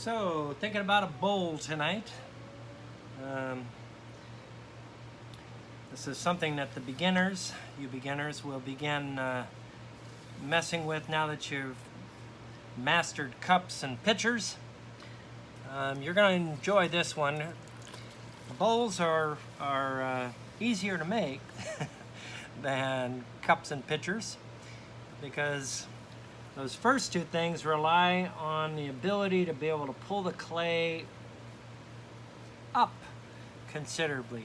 So, thinking about a bowl tonight. This is something that you beginners will begin messing with now that you've mastered cups and pitchers. You're going to enjoy this one. Bowls are easier to make than cups and pitchers because those first two things rely on the ability to be able to pull the clay up considerably.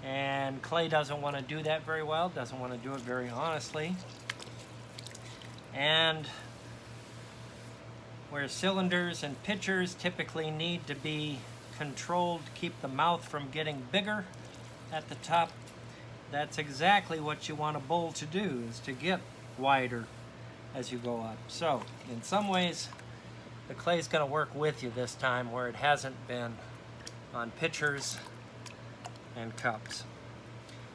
And clay doesn't want to do that very well, doesn't want to do it very honestly. And where cylinders and pitchers typically need to be controlled to keep the mouth from getting bigger at the top, that's exactly what you want a bowl to do, is to get wider as you go up. So in some ways the clay is going to work with you this time where it hasn't been on pitchers and cups.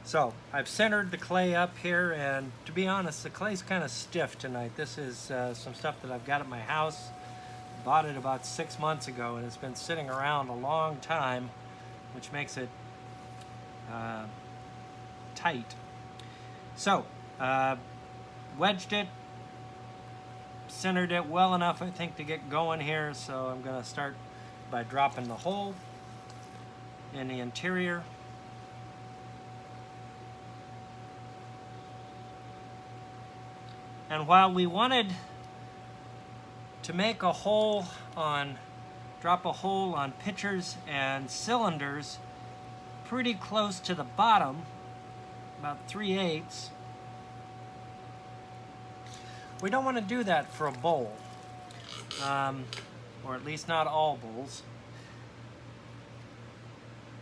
So I've centered the clay up here, and to be honest, the clay's kind of stiff tonight. This is some stuff that I've got at my house. Bought it about 6 months ago, and it's been sitting around a long time, which makes it tight. So wedged it, centered it well enough, I think, to get going here. So I'm going to start by dropping the hole in the interior. And while we wanted to make a hole drop a hole on pitchers and cylinders pretty close to the bottom, about 3/8, we don't want to do that for a bowl, or at least not all bowls.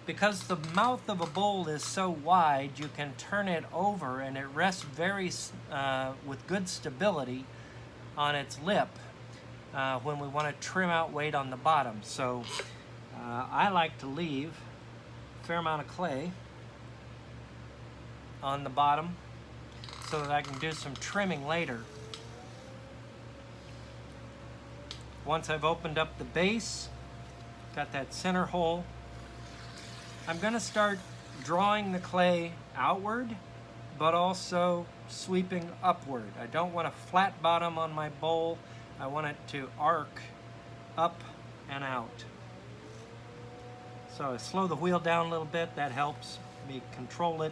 Because the mouth of a bowl is so wide, you can turn it over and it rests with good stability on its lip when we want to trim out weight on the bottom. So I like to leave a fair amount of clay on the bottom so that I can do some trimming later. Once I've opened up the base, got that center hole, I'm going to start drawing the clay outward, but also sweeping upward. I don't want a flat bottom on my bowl. I want it to arc up and out. So I slow the wheel down a little bit. That helps me control it.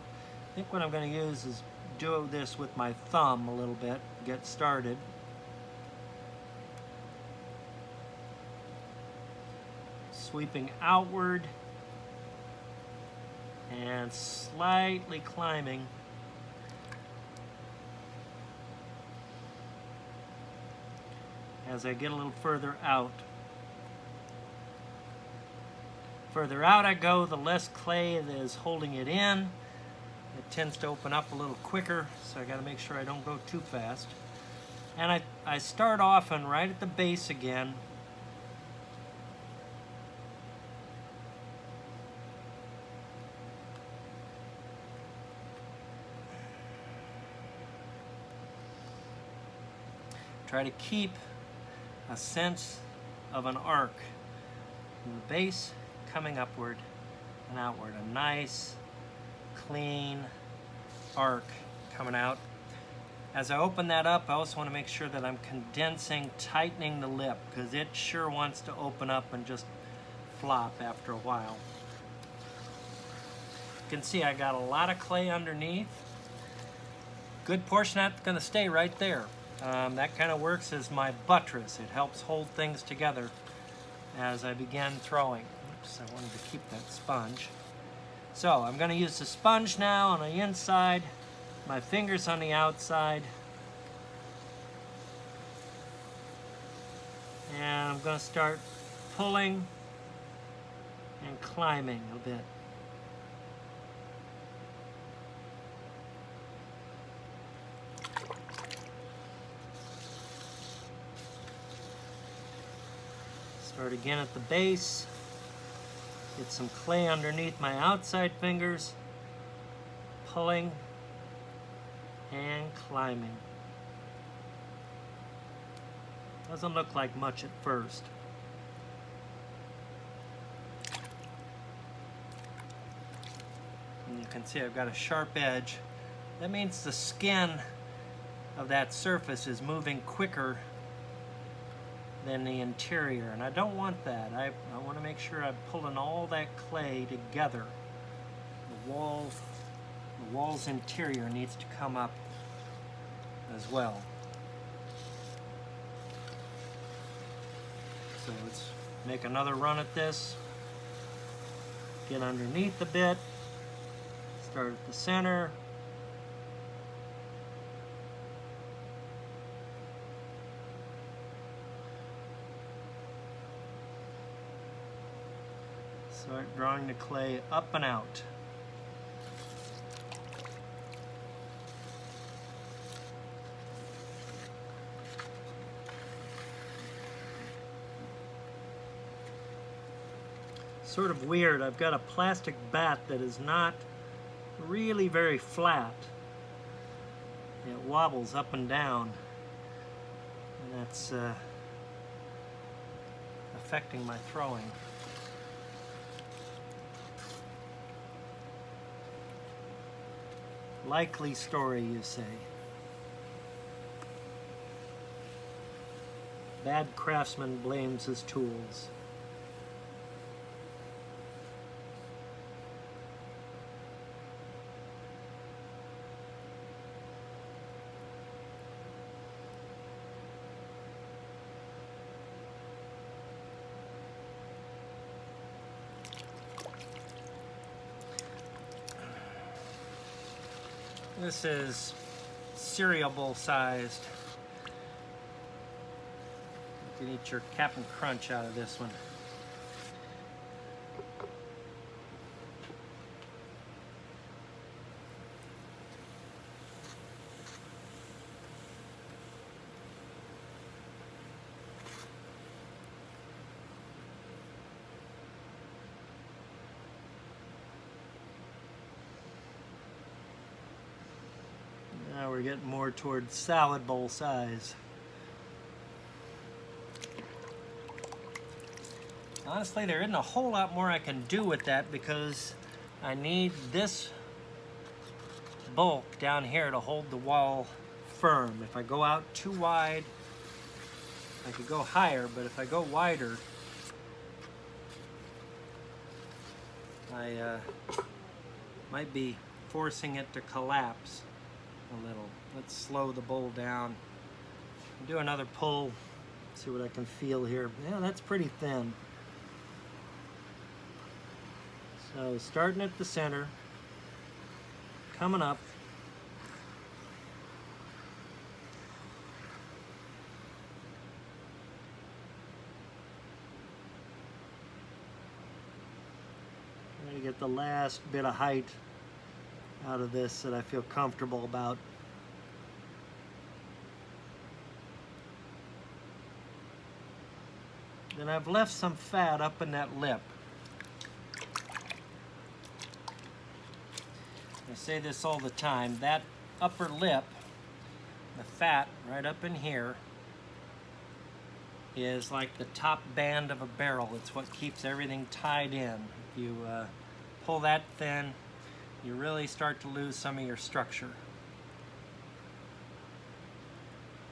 I think what I'm going to use is do this with my thumb a little bit, get started. Sweeping outward and slightly climbing as I get a little further out. Further out I go, the less clay that is holding it in. It tends to open up a little quicker, so I got to make sure I don't go too fast. And I start often right at the base again. Try to keep a sense of an arc from the base coming upward and outward. A nice, clean arc coming out. As I open that up, I also want to make sure that I'm condensing, tightening the lip, because it sure wants to open up and just flop after a while. You can see I got a lot of clay underneath. Good portion of that's going to stay right there. That kind of works as my buttress. It helps hold things together as I begin throwing. Oops, I wanted to keep that sponge. So I'm going to use the sponge now on the inside, my fingers on the outside, and I'm going to start pulling and climbing a bit. Start again at the base, get some clay underneath my outside fingers, pulling and climbing. Doesn't look like much at first. can see I've got a sharp edge. That means the skin of that surface is moving quicker than the interior, and I don't want that. I want to make sure I'm pulling all that clay together. The wall's interior needs to come up as well. So let's make another run at this. Get underneath the bit. Start at the center. Start drawing the clay up and out. Sort of weird, I've got a plastic bat that is not really very flat. It wobbles up and down, and that's affecting my throwing. Likely story, you say. Bad craftsman blames his tools. This is cereal bowl sized. You can eat your Cap'n Crunch out of this one. Now we're getting more toward salad bowl size. Honestly, there isn't a whole lot more I can do with that because I need this bulk down here to hold the wall firm. If I go out too wide, I could go higher, but if I go wider, I might be forcing it to collapse a little. Let's slow the bowl down. Do another pull, see what I can feel here. Yeah, that's pretty thin. So starting at the center, coming up. Trying to get the last bit of height out of this that I feel comfortable about. Then I've left some fat up in that lip. I say this all the time, that upper lip, the fat right up in here, is like the top band of a barrel. It's what keeps everything tied in. If you pull that thin, you really start to lose some of your structure.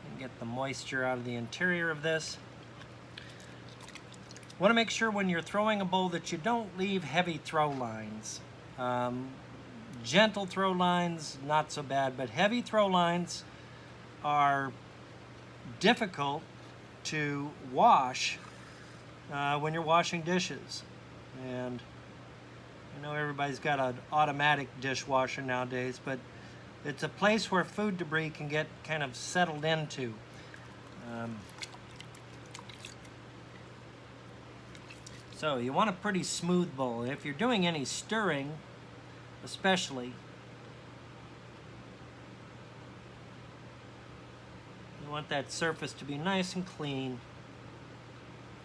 And get the moisture out of the interior of this. Want to make sure when you're throwing a bowl that you don't leave heavy throw lines. Gentle throw lines, not so bad, but heavy throw lines are difficult to wash when you're washing dishes. And I know everybody's got an automatic dishwasher nowadays, but it's a place where food debris can get kind of settled into. So you want a pretty smooth bowl. If you're doing any stirring, especially, you want that surface to be nice and clean,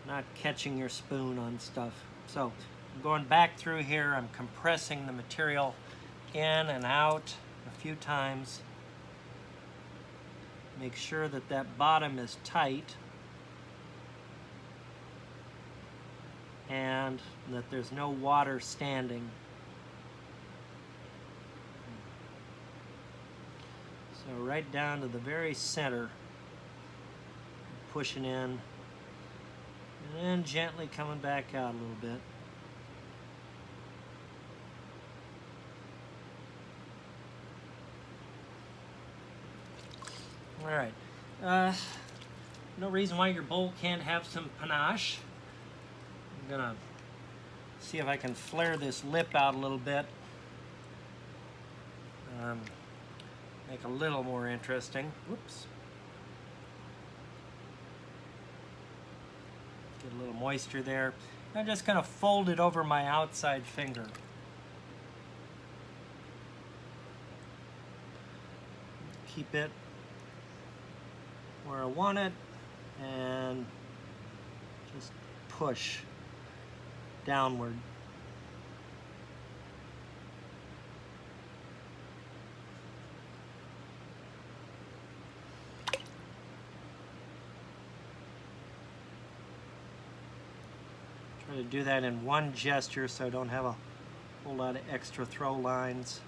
not catching your spoon on stuff. So I'm going back through here, I'm compressing the material in and out a few times. Make sure that that bottom is tight and that there's no water standing. So right down to the very center, pushing in, and then gently coming back out a little bit. All right. No reason why your bowl can't have some panache. I'm gonna see if I can flare this lip out a little bit. Make a little more interesting. Whoops. Get a little moisture there. I'm just gonna fold it over my outside finger. Keep it where I want it, and just push downward. Try to do that in one gesture so I don't have a whole lot of extra throw lines.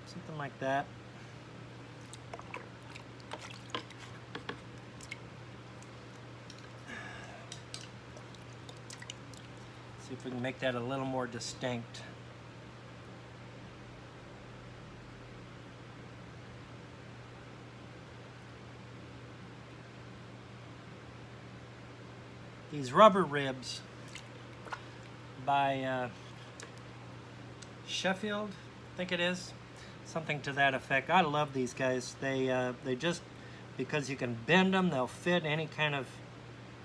Something like that. See if we can make that a little more distinct. These rubber ribs by Sheffield, I think it is. Something to that effect. I love these guys. They just, because you can bend them, they'll fit any kind of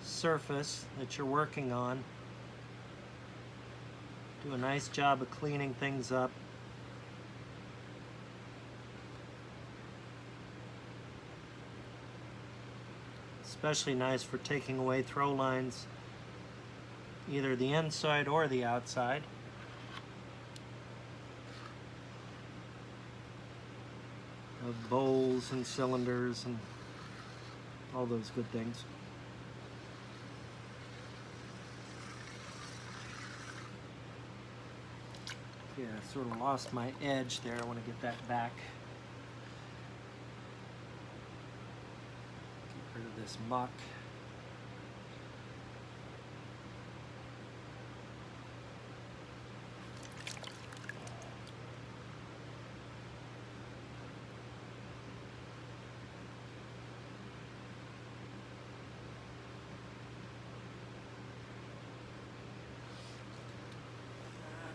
surface that you're working on. Do a nice job of cleaning things up. Especially nice for taking away throw lines, either the inside or the outside. Of bowls and cylinders and all those good things. Yeah, I sort of lost my edge there. I want to get that back. Get rid of this muck.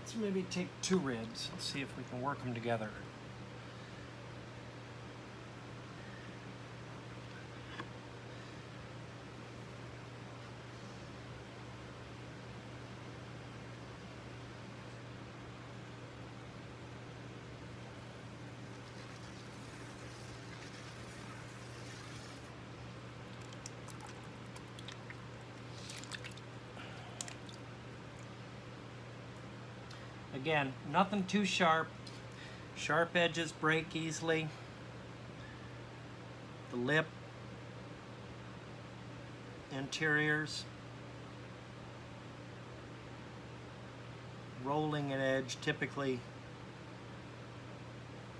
Let's maybe take 2 ribs and see if we can work them together. Again, nothing too sharp. Sharp edges break easily. The lip, interiors, rolling an edge, typically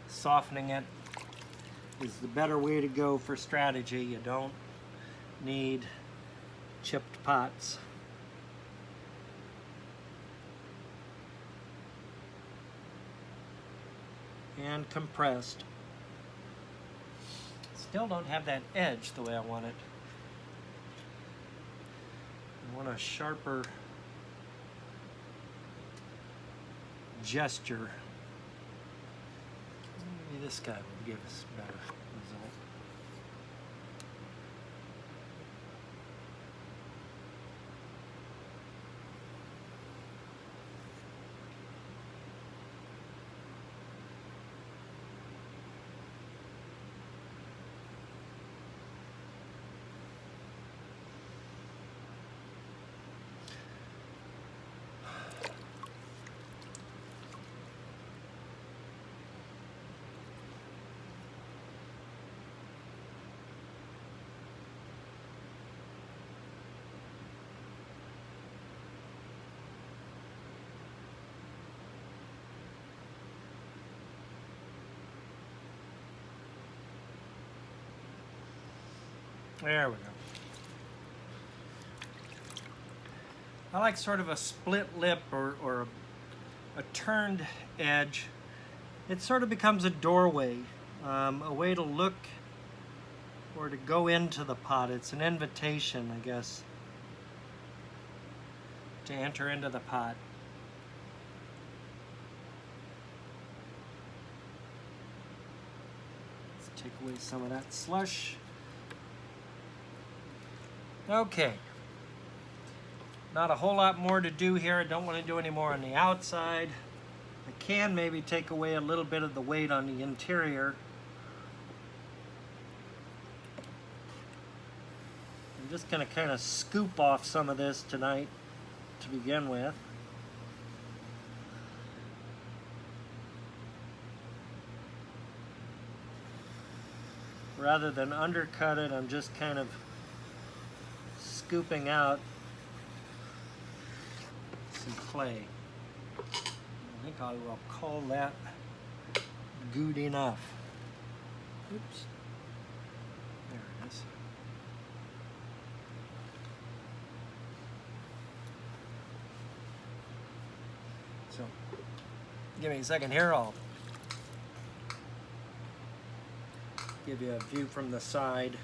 softening it is the better way to go for strategy. You don't need chipped pots. And compressed. Still don't have that edge the way I want it. I want a sharper gesture. Maybe this guy will give us a better result. There we go. I like sort of a split lip or a turned edge. It sort of becomes a doorway, a way to look or to go into the pot. It's an invitation, I guess, to enter into the pot. Let's take away some of that slush. Okay. Not a whole lot more to do here. I don't want to do any more on the outside. I can maybe take away a little bit of the weight on the interior. I'm just going to kind of scoop off some of this tonight to begin with. Rather than undercut it, I'm just kind of scooping out some clay. I think I will call that good enough. Oops. There it is. So, give me a second here. I'll give you a view from the side.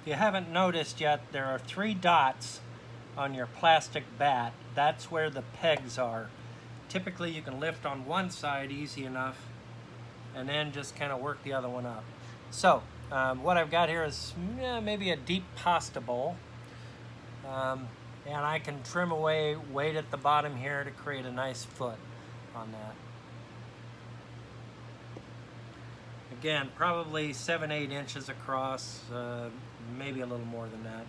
If you haven't noticed yet, there are 3 dots on your plastic bat. That's where the pegs are. Typically you can lift on one side easy enough and then just kind of work the other one up. So what I've got here is maybe a deep pasta bowl, and I can trim away weight at the bottom here to create a nice foot on that. Again, probably 7-8 inches across, maybe a little more than that.